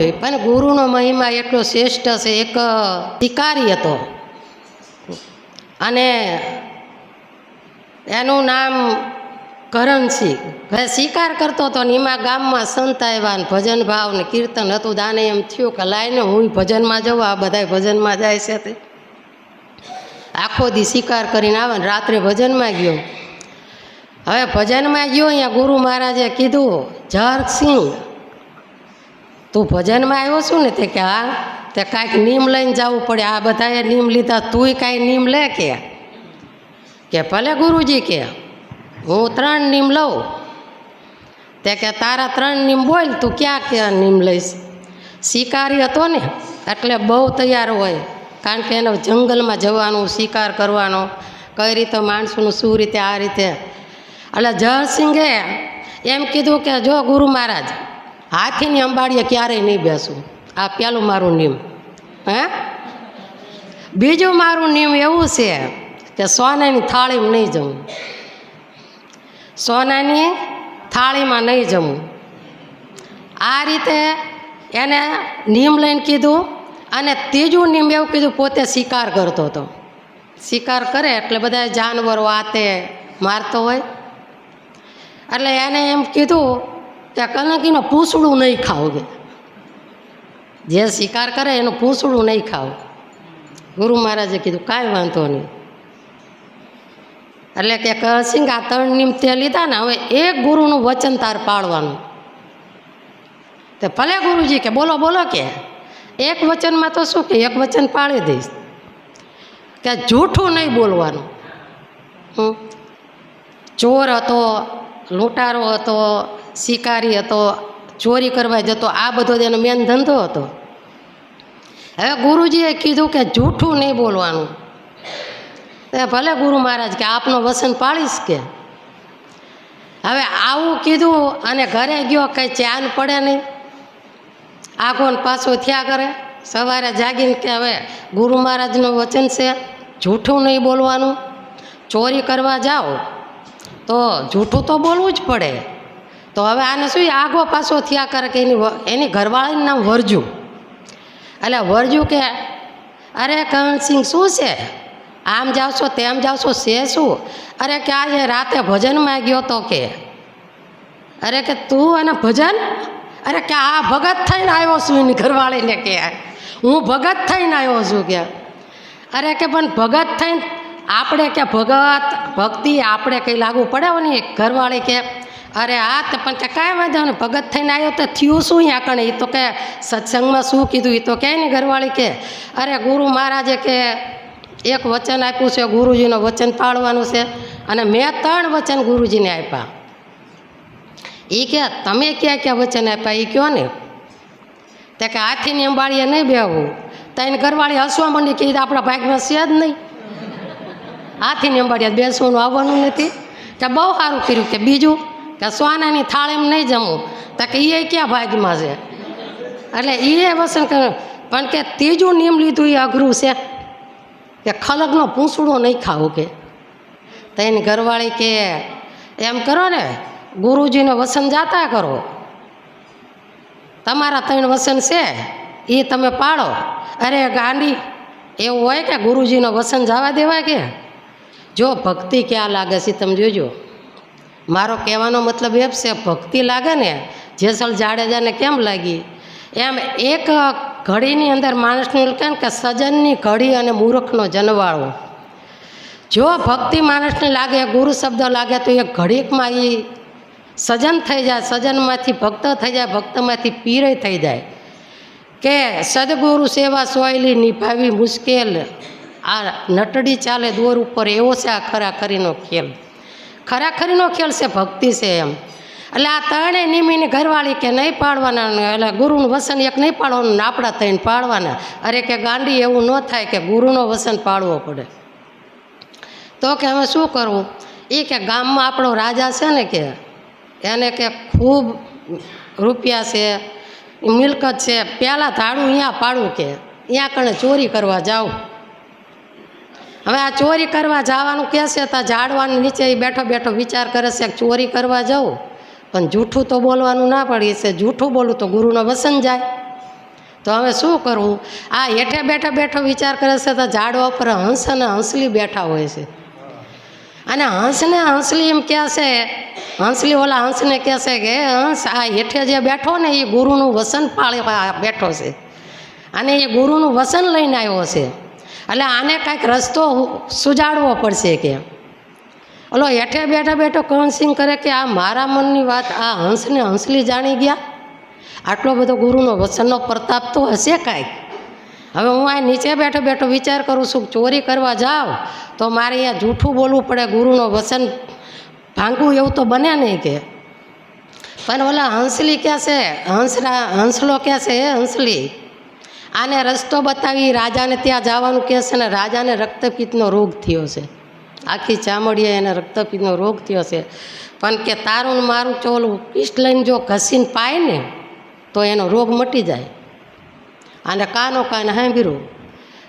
પણ ગુરુનો મહિમા એટલો શ્રેષ્ઠ છે. એક શિકારી હતો અને એનું નામ કરણસિંહ. હવે શિકાર કરતો હતો ને એમાં ગામમાં સંત આવ્યા ને ભજન ભાવ ને કીર્તન હતું. દાને એમ થયું કે લાઈને હું ભજનમાં જવું, આ બધા ભજનમાં જાય છે. તે આખો દી શિકાર કરીને આવે ને રાત્રે ભજનમાં ગયો. હવે ભજનમાં ગયો, અહીંયા ગુરુ મહારાજે કીધું, ઝરસિંહ તું ભજનમાં આવ્યો છું ને? તે કે હા. તે કાંઈક નીમ લઈને જવું પડે, આ બધાએ નીમ લીધા, તુંય કાંઈ નીમ લે કે ભલે ગુરુજી કે હું 3 નીમ લઉં. તે કે તારા 3 નીમ બોલ, તું ક્યાં નીમ લઈશ? શિકારી હતો ને એટલે બહુ તૈયાર હોય, કારણ કે એને જંગલમાં જવાનું, શિકાર કરવાનો, કઈ રીતે માણસોનું શું રીતે આ રીતે. એટલે ઝરસિંહે એમ કીધું કે જો ગુરુ મહારાજ, હાથીની અંબાડીએ ક્યારેય નહીં બેસું. આ પહેલું મારું નિયમ. બીજું મારું નિયમ એવું છે કે સોનાની થાળીમાં નહીં જમું, સોનાની થાળીમાં નહીં જમું. આ રીતે એને નિયમ લઈને કીધું. અને ત્રીજું નિયમ એવું કીધું, પોતે શિકાર કરતો હતો. શિકાર કરે એટલે બધા જાનવરો આતે મારતો હોય, એટલે એને એમ કીધું કે કનકીનું પૂંછડું નહીં ખાવું. કે જે શિકાર કરે એનું પૂંછડું નહીં ખાવું. ગુરુ મહારાજે કીધું કાંઈ વાંધો નહીં. એટલે કે કરણસિંહ આ 3 નિયમ તે લીધા ને, હવે એક ગુરુનું વચન તાર પાળવાનું. તે ભલે ગુરુજી કે બોલો બોલો, કે એક વચનમાં તો શું કે એક વચન પાળી દઈશ, કે જૂઠું નહીં બોલવાનું. ચોર હતો, લૂંટારો હતો, શિકારી હતો, ચોરી કરવા જતો, આ બધો એનો મેન ધંધો હતો. હવે ગુરુજીએ કીધું કે જૂઠું નહીં બોલવાનું. ભલે ગુરુ મહારાજ કે આપનો વચન પાળીશ. કે હવે આવું કીધું અને ઘરે ગયો, કંઈ ચાન પડે નહીં, આઘો ને પાછો થયા કરે. સવારે જાગીને કે હવે ગુરુ મહારાજનું વચન છે, જૂઠું નહીં બોલવાનું. ચોરી કરવા જાઓ તો જૂઠું તો બોલવું જ પડે. તો હવે આને શું આઘો પાછો થયા કરે કે એની ઘરવાળીનું નામ વરજુ. એટલે વરજુ કે અરે કરણસિંહ શું છે, આમ જાવ છો તેમ જાવ છો, છે શું? અરે કે આજે રાતે ભજનમાં ગયો તો. કે અરે કે તું અને ભજન? અરે કે આ ભગત થઈને આવ્યો છું. એની ઘરવાળીને કે હું ભગત થઈને આવ્યો છું. કે અરે કે પણ ભગત થઈને આપણે કે ભક્તિ આપણે કંઈ લાગુ પડે ને? ઘરવાળી કે અરે હા, તો પણ કે કાંઈ વાંધો ને, ભગત થઈને આવ્યો તો થયું શું અહીંયા કણે? એ તો કે સત્સંગમાં શું કીધું એ તો કહે ને. ઘરવાળી કે અરે ગુરુ મહારાજે કે એક વચન આપ્યું છે, ગુરુજીનું વચન પાળવાનું છે, અને મેં 3 વચન ગુરુજીને આપ્યા. એ કે તમે ક્યાં વચન આપ્યા એ કહો ને. તે કે હાથીની અંબાડીએ નહીં બેહવું. તો એની ઘરવાળી હસવા માંડી કે આપણા ભાગમાં છે જ નહીં, હાથીની અંબાડીએ બેસવાનું આવવાનું નથી. કે બહુ સારું કર્યું. કે બીજું કે સોનાની થાળીમાં નહીં જમવું. તો કે એ ક્યાં ભાગમાં છે? એટલે એ વચન કરે. પણ કે ત્રીજું નિયમ લીધું એ અઘરું છે, કે ખલકનો પૂંછડો નહીં ખાવું. કે તો એની ઘરવાળી કે એમ કરો ને, ગુરુજીનો વચન જાતા કરો. તમારા 3 વચન છે એ તમે પાળો. અરે ગાંડી, એવું હોય કે ગુરુજીનો વચન જવા દેવાય? કે જો ભક્તિ ક્યાં લાગે છે તમે જોજો. મારો કહેવાનો મતલબ એ છે, ભક્તિ લાગે ને જેસલ જાડેજાને કેમ લાગી, એમ એક ઘડીની અંદર માણસનું કહે કે સજનની ઘડી અને મૂર્ખનો જનવાળો. જો ભક્તિ માણસને લાગે, ગુરુ શબ્દ લાગે, તો એ ઘડીકમાં એ સજન થઈ જાય, સજનમાંથી ભક્ત થઈ જાય, ભક્તમાંથી પીરે થઈ જાય. કે સદગુરુ સેવા સોયલી નિભાવી મુશ્કેલ, આ નટડી ચાલે દોર ઉપર, એવો છે આ ખરાખરીનો ખેલ. ખરાખરીનો ખેલ છે ભક્તિ છે એમ. એટલે આ 3 નિયમની ઘરવાળી કે નહીં પાડવાના, એટલે ગુરુનું વચન એક નહીં પાડવાનું ને આપણા 3 પાડવાના. અરે કે ગાંડી, એવું ન થાય, કે ગુરુનો વચન પાળવો પડે. તો કે હવે શું કરવું? એ કે ગામમાં આપણો રાજા છે ને, કે એને કે ખૂબ રૂપિયા છે, મિલકત છે, પહેલાં ધાડું અહીંયા પાડવું. કે અહીંયા કણે ચોરી કરવા જાઉં. હવે આ ચોરી કરવા જવાનું કહે છે, તો ઝાડવાની નીચે એ બેઠો બેઠો વિચાર કરે છે કે ચોરી કરવા જાઉં, પણ જૂઠું તો બોલવાનું ના પડી છે. જૂઠું બોલું તો ગુરુનો વચન જાય. તો હવે શું કરવું? આ હેઠે બેઠો વિચાર કરે છે તો ઝાડવા પર હંસ અને હંસલી બેઠા હોય છે, અને હંસને હંસલી એમ કહે છે, હંસલી ઓલા હંસને કહે છે કે હંસ આ હેઠે જે બેઠો ને એ ગુરુનું વસન પાળી બેઠો છે, અને એ ગુરુનું વસન લઈને આવ્યો છે, એટલે આને કાંઈક રસ્તો સુજાડવો પડશે કે. ઓલો હેઠે બેઠો કૌંસિંગ કરે કે આ મારા મનની વાત આ હંસને હંસલી જાણી ગયા, આટલો બધો ગુરુનો વસનનો પ્રતાપ તો હશે કાંઈક. હવે હું આ નીચે બેઠો વિચાર કરું છું, ચોરી કરવા જાઉં તો મારે અહીંયા જૂઠું બોલવું પડે, ગુરુનો વસન ભાંગવું એવું તો બને નહીં કે. પણ ઓલા હંસલી કહે છે, હંસલો કહે છે, એ હંસલી આને રસ્તો બતાવી રાજાને ત્યાં જવાનું કહે છે, ને રાજાને રક્તપિત્તનો રોગ થયો છે, આખી ચામડીએ એને રક્તપિત્તનો રોગ થયો છે. પણ કે તારું ને મારું ચોલું પીસ્ટ લઈને જો ઘસીને પાય ને તો એનો રોગ મટી જાય. અને કાનો સાંભળ્યું,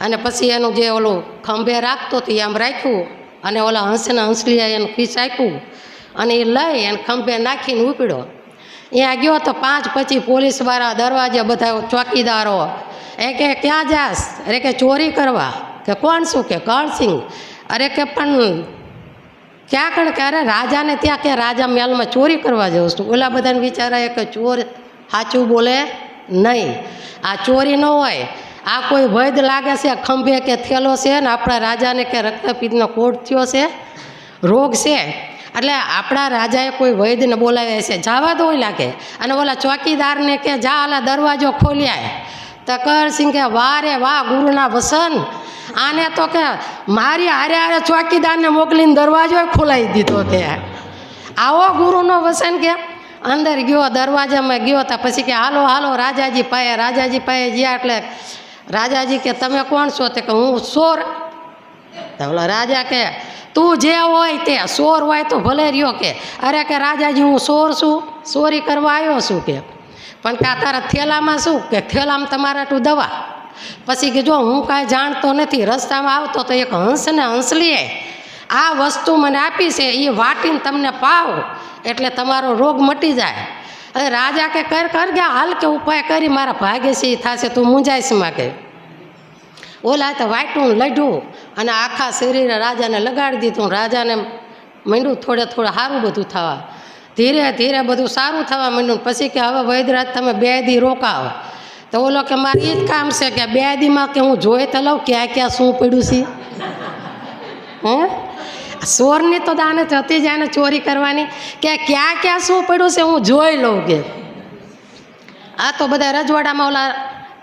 અને પછી એનું જે ઓલું ખંભે રાખતો હતો એ આમ રાખ્યું, અને ઓલા હંસને હંસલીએ એનું ખીચ આપ્યું, અને એ લઈ અને ખંભે નાખીને ઉપડ્યો. ત્યાં ગયો તો 5-25 પોલીસવાળા દરવાજે બધા ચોકીદારો એ કે ક્યાં જાસ? અરે કે ચોરી કરવા. કે કોણ? શું કે કરણસિંહ. અરે કે પણ ક્યાં કણ કે અરે રાજાને ત્યાં કે રાજા મહેલમાં ચોરી કરવા જાઉં છું. ઓલા બધાને વિચારાય કે ચોર સાચું બોલે નહીં, આ ચોરી ન હોય, આ કોઈ વૈદ લાગે છે, ખંભે કે થેલો છે ને આપણા રાજાને કે રક્તપિત્તનો કોટ થયો છે, રોગ છે, એટલે આપણા રાજાએ કોઈ વૈદને બોલાવ્યા છે, જવા દો લાગે. અને ઓલા ચોકીદારને કે જા ઓલા દરવાજો ખોલ્યા. તો કરણસિંહ કે વાહ રે વાહ ગુરુના વસન, આને તો કે મારી હારે ચોકીદારને મોકલીને દરવાજો ખોલાવી દીધો. કે આવો ગુરુનો વસન કે. અંદર ગયો, દરવાજામાં ગયો તા પછી કે હાલો રાજાજી પાસે ગયા. એટલે રાજાજી કે તમે કોણ છો? તે કે હું ચોર. તો ઓલા રાજા કે તું જે હોય તે ચોર હોય તો ભલે રહ્યો કે. અરે કે રાજાજી હું ચોર છું, ચોરી કરવા આવ્યો છું કે. પણ કે તારા થેલામાં શું? કે થેલામાં તમારા તું દવા. પછી કે જો હું કાંઈ જાણતો નથી, રસ્તામાં આવતો તો એક હંસ ને હંસલીએ આ વસ્તુ મને આપી છે, એ વાટીને તમને પાવ એટલે તમારો રોગ મટી જાય. અરે રાજા કે કર ગયા હાલ કે ઉપાય કરી મારા ભાગે છે એ થશે, તું મૂંઝાઈશ માં કે. ઓલા તો વાટ્યું લડ્યું અને આખા શરીરે રાજાને લગાડી દીધું. રાજાને માંડ્યું થોડે સારું બધું થવા, ધીરે બધું સારું થવા માંડ્યું. પછી કે હવે વૈદરાજ તમે 2 દી રોકાવો. તો ઓલો કે મારે એ જ કામ છે કે 2 દીમાં કે હું જોઈ તો લઉં ક્યાં શું પડ્યું છે. ચોરની તો દાને હતી જ એને ચોરી કરવાની, કે ક્યાં શું પડ્યું છે હું જોઈ લઉં કે. આ તો બધા રજવાડામાં ઓલા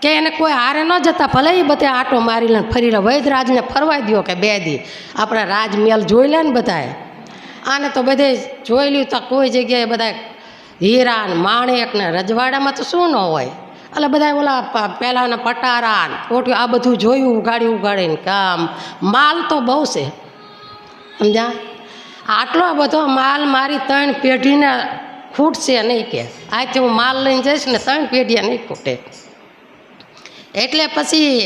કે એને કોઈ હારે ન જતા, ભલે એ બધે આટો મારી લે ફરી લે, વૈદરાજને ફરવાઈ દો કે 2 દી આપણા રાજમહેલ જોઈ લે ને બધાએ. આને તો બધે જોઈ લ્યું તો કોઈ જગ્યાએ બધા હીરા ને માણેક ને, રજવાડામાં તો શું ન હોય. એટલે બધા ઓલા પહેલાંના પટારા કોઠીઓ આ બધું જોયું ઉગાડીને કામ માલ તો બહુ છે સમજ્યા. આટલો બધો માલ મારી 3 પેઢીને ખૂટશે નહીં કે. આજથી હું માલ લઈને જઈશ ને 3 પેઢીએ નહીં ખૂટે. એટલે પછી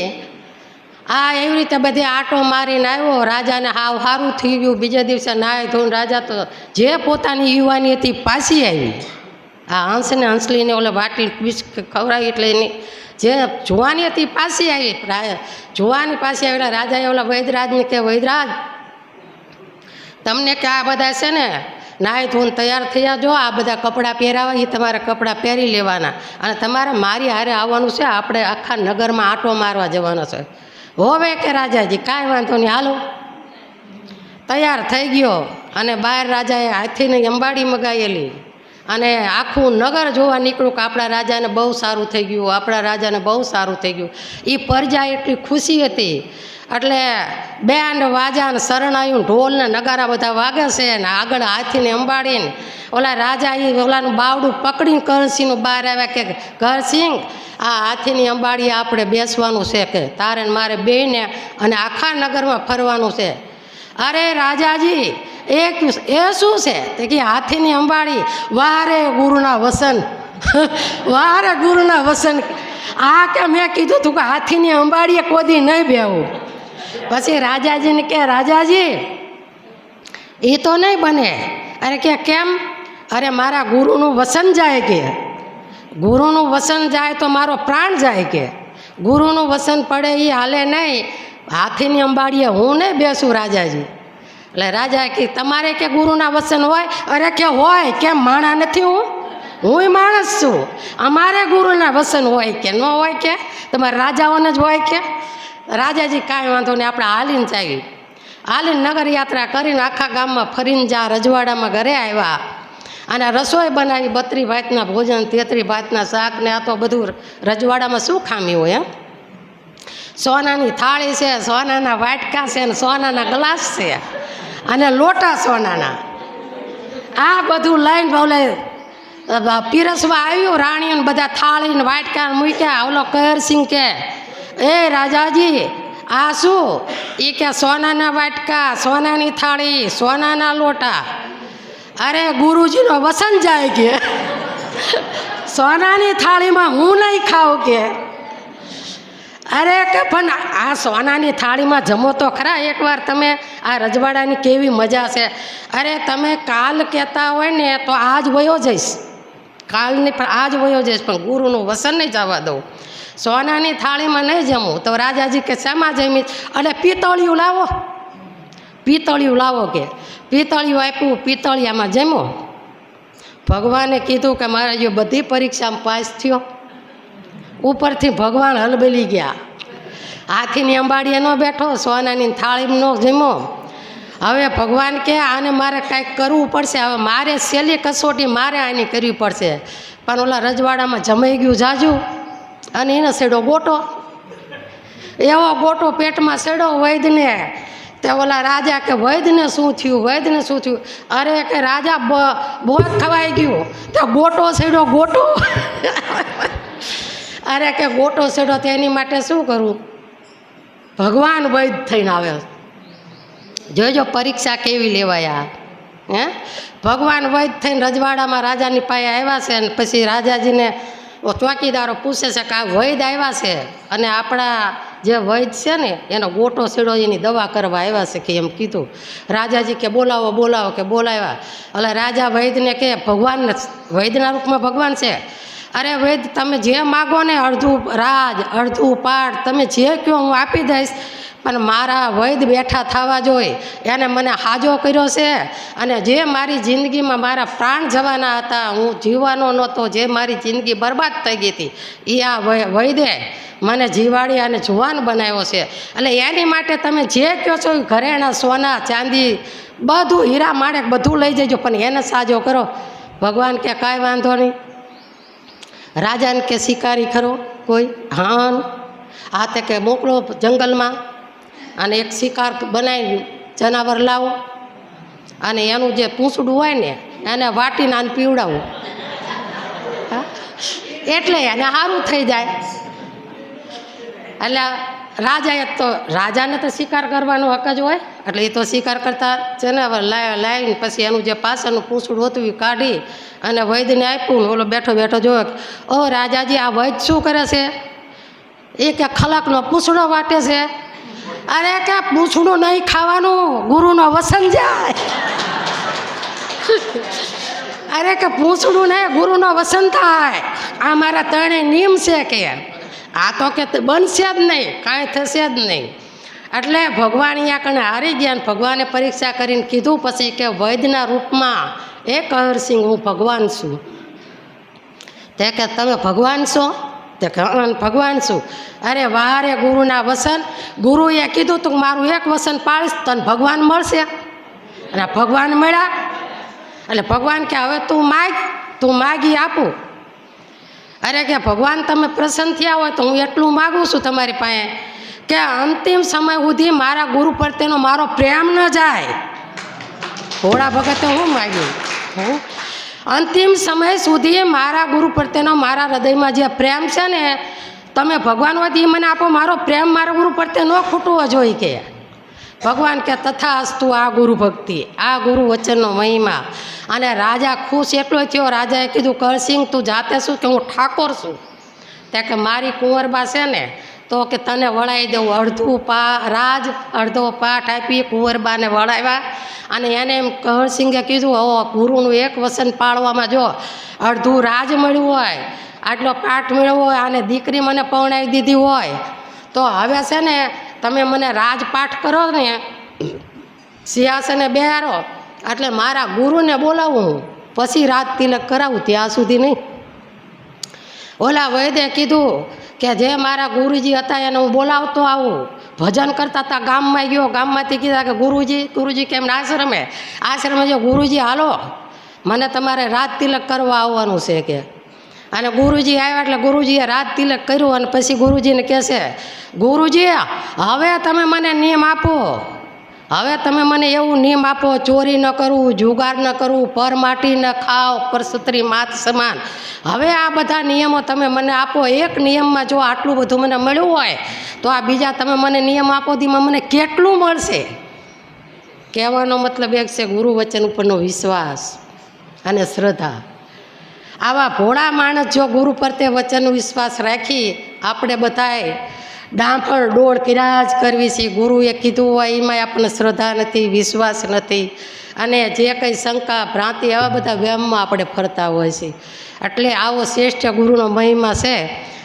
આ એવી રીતે બધે આટો મારીને આવ્યો. રાજાને હાવ સારું થઈ ગયું. બીજા દિવસે નાહી ધોઈને રાજા તો જે પોતાની યુવાની હતી પાછી આવી. આ હંસને હંસલીને ઓલે વાટી ખવડાવી એટલે એની જે જુવાની હતી પાછી આવી. જુવાની પાછી આવેલા રાજાએ ઓલા વૈદરાજને કે વૈદરાજ તમને કે આ બધા છે ને નાહી ધોઈને તૈયાર થયા જો, આ બધા કપડાં પહેરાવા એ તમારે કપડાં પહેરી લેવાના, અને તમારે મારી હારે આવવાનું છે, આપણે આખા નગરમાં આંટો મારવા જવાનો છે. હોવે કે રાજાજી કાંઈ વાંધો નહીં હાલો. તૈયાર થઈ ગયો અને બહાર રાજાએ હાથીની અંબાડી મગાવેલી અને આખું નગર જોવા નીકળ્યું કે આપણા રાજાને બહુ સારું થઈ ગયું, આપણા રાજાને બહુ સારું થઈ ગયું. એ પ્રજા એટલી ખુશી હતી એટલે બેન્ડ વાજા ને શરણાયું ઢોલ ને નગારા બધા વાગે છે ને આગળ હાથીને અંબાડીને ઓલા રાજા એ ઓલાનું બાવડું પકડીને કરણસિંહનું બહાર આવ્યા કે કરણસિંહ આ હાથીની અંબાડીએ આપણે બેસવાનું છે કે તારે મારે બેને અને આખા નગરમાં ફરવાનું છે. અરે રાજાજી એ શું છે? તે કે હાથીની અંબાડી. વારે ગુરુના વસન વારે ગુરુના વસન. આ કે મેં કીધું તું કે હાથીની અંબાડીએ કોદી નહીં બેવું. પછી રાજાજીને કે રાજાજી એ તો નહીં બને. અરે કે કેમ? અરે મારા ગુરુનું વસન જાય કે. ગુરુનું વસન જાય તો મારો પ્રાણ જાય કે ગુરુનું વસન પડે એ હાલે નહીં. હાથીની અંબાડીએ હું નહીં બેસું રાજાજી. એટલે રાજા કે તમારે કે ગુરુના વસન હોય? અરે કે હોય. કેમ માણા નથી હું માણસ છું. અમારે ગુરુના વસન હોય કે ન હોય કે તમારે રાજાઓને જ હોય કે? રાજાજી કાંઈ વાંધો નહીં, આપણે હાલીને ચાવી. હાલીને નગર યાત્રા કરીને આખા ગામમાં ફરીને જા રજવાડામાં ઘરે આવ્યા અને રસોઈ બનાવી 32 ભાતના ભોજન, 33 ભાતના શાક ને આ તો બધું રજવાડામાં શું ખામી હોય? એમ સોનાની થાળી છે, સોનાના વાટકા છે ને સોનાના ગ્લાસ છે અને લોટા સોનાના. આ બધું લઈને બોલે પીરસવા આવ્યું. રાણીઓને બધા થાળીને વાટકા મૂક્યા. ઓલો કહેરસિંહ કે એ રાજાજી આ શું? એ કે સોનાના વાટકા, સોનાની થાળી, સોનાના લોટા. અરે ગુરુજીનો વસન જાય કે સોનાની થાળીમાં હું નહીં ખાઉં કે. અરે કે પણ આ સોનાની થાળીમાં જમો તો ખરા એકવાર તમે. આ રજવાડાની કેવી મજા છે. અરે તમે કાલ કહેતા હોય ને તો આજ વયો જઈશ, કાલની પણ આજ વયો જઈશ, પણ ગુરુનું વસન નહીં જવા દઉં. સોનાની થાળીમાં નહીં જમું. તો રાજાજી કે શામાં જમી? અને પિત્તળિયું લાવો, પિત્તળિયું લાવો કે પિત્તળિયું આપ્યું. પિત્તળિયામાં જમ્યો. ભગવાને કીધું કે મારે જો બધી પરીક્ષામાં પાસ થયો. ઉપરથી ભગવાન હલબલી ગયા. હાથીની અંબાડીએ ન બેઠો, સોનાની થાળીમાં ન જમ્યો. હવે ભગવાન કે આને મારે કાંઈક કરવું પડશે. હવે મારે સહેલી કસોટી મારે આની કરવી પડશે. પણ ઓલા રજવાડામાં જમાઈ ગયું જાજુ અને એને સેડો ગોટો. એવો ગોટો પેટમાં સેડો વૈદને. તે ઓલા રાજા કે વૈદને શું થયું? વૈદને શું થયું? અરે કે રાજા બોધ ખવાઈ ગયું. તો ગોટો સેડો ગોટો. અરે કે ગોટો સેડો તો એની માટે શું કરવું? ભગવાન વૈદ થઈને આવે. જોજો પરીક્ષા કેવી લેવાયા. હે ભગવાન વૈદ થઈને રજવાડામાં રાજાની પાસે આવ્યા છે. અને પછી રાજાજીને ચોકીદારો પૂછે છે કે આ વૈદ આવ્યા છે અને આપણા જે વૈદ છે ને એનો ગોટો સેડો એની દવા કરવા આવ્યા છે કે એમ કીધું. રાજાજી કે બોલાવો બોલાવો કે બોલાવ્યા. એટલે રાજા વૈદને કે ભગવાન વૈદના રૂપમાં ભગવાન છે. અરે વૈદ તમે જે માગો ને અડધું રાજ અડધું પાઠ તમે જે કહો હું આપી દઈશ, પણ મારા વૈદ બેઠા થવા જોઈએ. એને મને હાજો કર્યો છે અને જે મારી જિંદગીમાં મારા પ્રાણ જવાના હતા, હું જીવવાનો નહોતો, જે મારી જિંદગી બરબાદ થઈ ગઈ હતી, એ આ વૈદે મને જીવાડી અને જુવાન બનાવ્યો છે. એટલે એની માટે તમે જે કહો છો ઘરેણાં સોના ચાંદી બધું હીરા માણેક બધું લઈ જજો, પણ એને સાજો કરો. ભગવાન કે કાંઈ વાંધો નહીં. રાજાને કે શિકારી ખરો કોઈ? હા. આ તે કે મોકલો જંગલમાં અને એક શિકાર બનાવીને જનાવર લાવો અને એનું જે પૂંછડું હોય ને એને વાટીને આને પીવડાવું, એટલે એને સારું થઈ જાય. એટલે રાજાએ તો રાજાને તો શિકાર કરવાનો હક જ હોય. એટલે એ તો શિકાર કરતા જનાવર લાવીને પછી એનું જે પાછળનું પૂંછડું હતું એ કાઢી અને વૈદને આપ્યું. ને ઓલો બેઠો બેઠો જોયો, ઓ રાજાજી આ વૈદ શું કરે છે? એ કે ખલાકનો પૂંછડો વાટે છે. અરે કે પૂંછડું નહીં ખાવાનું, ગુરુનો વસન જાય. અરે કે પૂંછડું નહીં, ગુરુનો વસન થાય. આ મારા ત્રણેય નિયમ છે કે આ તો કે બનશે જ નહીં, કાંઈ થશે જ નહીં. એટલે ભગવાન અહીંયા કણે હારી ગયા. ને ભગવાને પરીક્ષા કરીને કીધું પછી કે વૈદના રૂપમાં એ કહેરસિંહ હું ભગવાન છું. તે કે તમે ભગવાન છો? તે કે ભગવાન છું. અરે વાહ રે ગુરુના વસન. ગુરુએ કીધું તું મારું એક વસન પાળીશ તને ભગવાન મળશે. અને ભગવાન મળ્યા. એટલે ભગવાન કે હવે તું માગી આપું. અરે કે ભગવાન તમે પ્રસન્ન થયા હોય તો હું એટલું માગું છું તમારી પાસે કે અંતિમ સમય સુધી મારા ગુરુ પ્રત્યેનો મારો પ્રેમ ન જાય. ભોળા ભગતે હું માગ્યું, અંતિમ સમય સુધી મારા ગુરુ પ્રત્યેનો મારા હૃદયમાં જે પ્રેમ છે ને તમે ભગવાન હોય એ મને આપો. મારો પ્રેમ મારા ગુરુ પ્રત્યે ન ખૂટવો જોઈએ કે. ભગવાન કે તથાસ્તુ. આ ગુરુ ભક્તિ, આ ગુરુ વચનનો મહિમા. અને રાજા ખુશ એટલો થયો. રાજાએ કીધું કહેરસિંહ તું જાતે શું? કે હું ઠાકોર છું. ત્યાં કે મારી કુંવરબા છે ને તો કે તને વળાવી દઉં. અડધું રાજ અડધો પાઠ આપી કુંવરબાને વળાવ્યા. અને એને એમ કહેરસિંહે કીધું હવે ગુરુનું એક વસન પાળવામાં જો અડધું રાજ મળ્યું હોય આટલો પાઠ મેળવ્યો હોય અને દીકરી મને પરણાવી દીધી હોય તો હવે છે ને તમે મને રાજપાઠ કરો ને સિંહાસને બેહારો એટલે મારા ગુરુને બોલાવું પછી રાજ તિલક કરાવું, ત્યાં સુધી નહીં. ઓલા વૈદ્ય કીધું કે જે મારા ગુરુજી હતા એને હું બોલાવતો આવું. ભજન કરતા હતા, ગામમાં ગયો, ગામમાંથી કીધા કે ગુરુજી કેમ આશ્રમે જો ગુરુજી હાલો મને તમારે રાજ તિલક કરવા આવવાનું છે કે. અને ગુરુજી આવ્યા એટલે ગુરુજીએ રાજ તિલક કર્યું અને પછી ગુરુજીને કહેશે, ગુરુજી હવે તમે મને નિયમ આપો, હવે તમે મને એવું નિયમ આપો, ચોરી ન કરવું, જુગાર ન કરવું, પરમાટી ન ખાવ, પરસત્રી માત સમાન. હવે આ બધા નિયમો તમે મને આપો. એક નિયમમાં જો આટલું બધું મને મળ્યું હોય તો આ બીજા તમે મને નિયમ આપો દીમાં મને કેટલું મળશે. કહેવાનો મતલબ એક છે ગુરુ વચન ઉપરનો વિશ્વાસ અને શ્રદ્ધા. આવા ભોળા માણસ જો ગુરુ પર તે વચન વિશ્વાસ રાખી આપણે બધાએ ડાંફળ ડોળ કર્યા જ કરવી છે. ગુરુએ કીધું હોય એમાંય આપણને શ્રદ્ધા નથી, વિશ્વાસ નથી અને જે કંઈ શંકા ભ્રાંતિ આવા બધા વહેમમાં આપણે ફરતા હોય છે. એટલે આવો શ્રેષ્ઠ ગુરુનો મહિમા છે.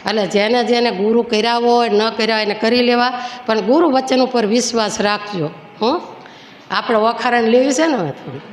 એટલે જેને જેને ગુરુ કર્યા હોય ન કર્યા હોય એને કરી લેવા, પણ ગુરુ વચન ઉપર વિશ્વાસ રાખજો. આપણે વખારણ લેવી છે ને હવે થોડી.